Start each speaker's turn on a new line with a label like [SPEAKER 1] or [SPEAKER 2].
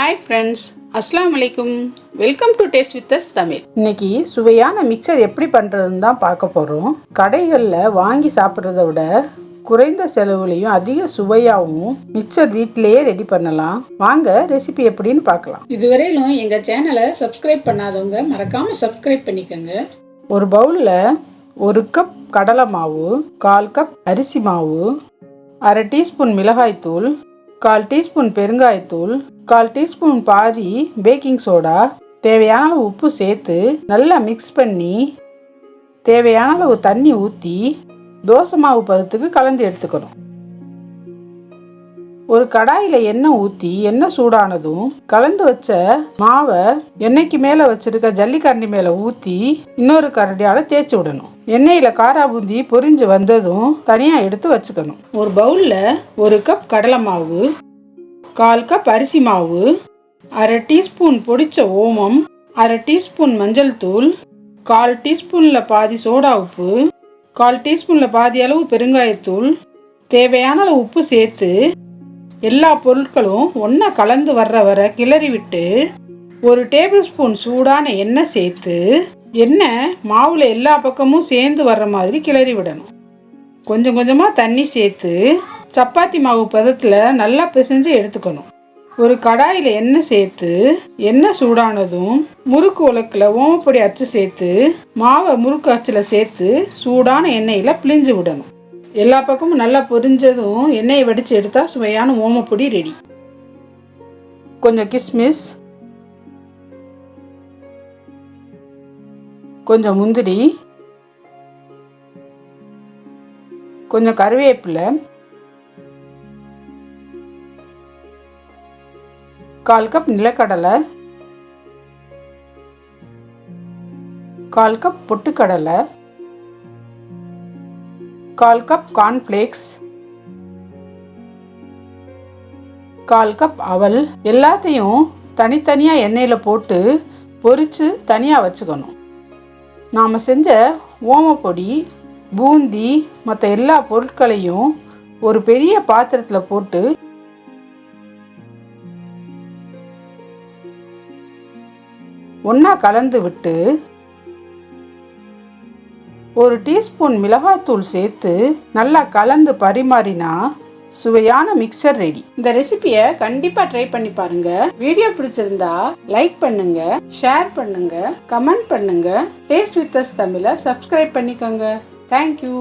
[SPEAKER 1] Hi friends, அஸ்ஸலாமு அலைக்கும். Welcome to taste with us Tamil. இன்னைக்கு சுவையான மிக்சர் எப்படி பண்ணுறதுன்னு தான் பார்க்க போகிறோம். கடைகளில் வாங்கி சாப்பிட்றத விட குறைந்த செலவுலையும் அதிக சுவையாகவும் மிக்சர் வீட்டிலேயே ரெடி பண்ணலாம். வாங்க ரெசிபி எப்படின்னு பார்க்கலாம்.
[SPEAKER 2] இதுவரையிலும் எங்கள் சேனலை சப்ஸ்கிரைப் பண்ணாதவங்க மறக்காமல் சப்ஸ்கிரைப் பண்ணிக்கோங்க.
[SPEAKER 1] ஒரு பவுலில் 1 கப் கடலை மாவு, 1/4 கப் அரிசி மாவு, 1/2 டீஸ்பூன் மிளகாய்த்தூள், 1/4 டீஸ்பூன் பெருங்காயத்தூள், 1/4 டீஸ்பூன் பாதி பேக்கிங் சோடா, தேவையான அளவு உப்பு சேர்த்து நல்லா மிக்ஸ் பண்ணி தேவையான அளவு தண்ணி ஊற்றி தோசை மாவு பதத்துக்கு கலந்து எடுத்துக்கணும். ஒரு கடாயில் எண்ணெய் ஊற்றி எண்ணெய் சூடானதும் கலந்து வச்ச மாவை எண்ணெய்க்கு மேலே வச்சிருக்க ஜல்லிக்கரண்டி மேலே ஊற்றி இன்னொரு கரண்டியால் தேய்ச்சி விடணும். எண்ணெயில் காரா பூந்தி பொரிஞ்சு வந்ததும் தனியாக எடுத்து வச்சுக்கணும். ஒரு பவுலில் 1 கப் கடலை மாவு, 1/4 கப் அரிசி மாவு, 1/2 டீஸ்பூன் பொடிச்ச ஓமம், 1/2 டீஸ்பூன் மஞ்சள் தூள், 1/4 டீஸ்பூனில் பாதி சோடா உப்பு, 1/4 டீஸ்பூனில் பாதி அளவு பெருங்காயத்தூள், தேவையான அளவு உப்பு சேர்த்து எல்லா பொருட்களும் ஒன்றா கலந்து வர கிளறி விட்டு 1 டேபிள் ஸ்பூன் சூடான எண்ணெய் சேர்த்து எண்ணெய் மாவில் எல்லா பக்கமும் சேர்ந்து வர்ற மாதிரி கிளறி விடணும். கொஞ்சம் கொஞ்சமாக தண்ணி சேர்த்து சப்பாத்தி மாவு பதத்தில் நல்லா பிசைஞ்சு எடுத்துக்கணும். ஒரு கடாயில் எண்ணெய் சேர்த்து எண்ணெய் சூடானதும் முறுக்கு உலக்கில் ஓமப்பொடி அச்சு சேர்த்து மாவை முறுக்கு அச்சில் சேர்த்து சூடான எண்ணெயில் பிழிஞ்சு விடணும். எல்லா பக்கமும் நல்லா பொரிஞ்சதும் எண்ணெயை வடித்து எடுத்தால் சுவையான ஓமப்பொடி ரெடி. கொஞ்சம் கிஸ்மிஸ், கொஞ்சம் முந்திரி, கொஞ்சம் கருவேப்பிலை, 1/4 கப் நிலக்கடலை, 1/4 கப் பொட்டுக்கடலை, 1/4 கப் கார்ன்ஃப்ளேக்ஸ், 1/4 கப் அவல் எல்லாத்தையும் தனித்தனியாக எண்ணெயில் போட்டு பொரித்து தனியாக வச்சுக்கணும். நாம் செஞ்ச ஓமப்பொடி, பூந்தி மற்ற எல்லா பொருட்களையும் ஒரு பெரிய பாத்திரத்தில் போட்டு ஒன்றா கலந்து விட்டு 1 டீஸ்பூன் மிளகாய்த்தூள் சேர்த்து நல்லா கலந்து பரிமாறினா சுவையான மிக்சர் ரெடி. இந்த ரெசிபியை கண்டிப்பாக ட்ரை பண்ணி பாருங்க. வீடியோ பிடிச்சிருந்தா லைக் பண்ணுங்க, ஷேர் பண்ணுங்க, கமெண்ட் பண்ணுங்க. டேஸ்ட் வித் அஸ் தமிழை சப்ஸ்கிரைப் பண்ணிக்கோங்க. தேங்க்யூ.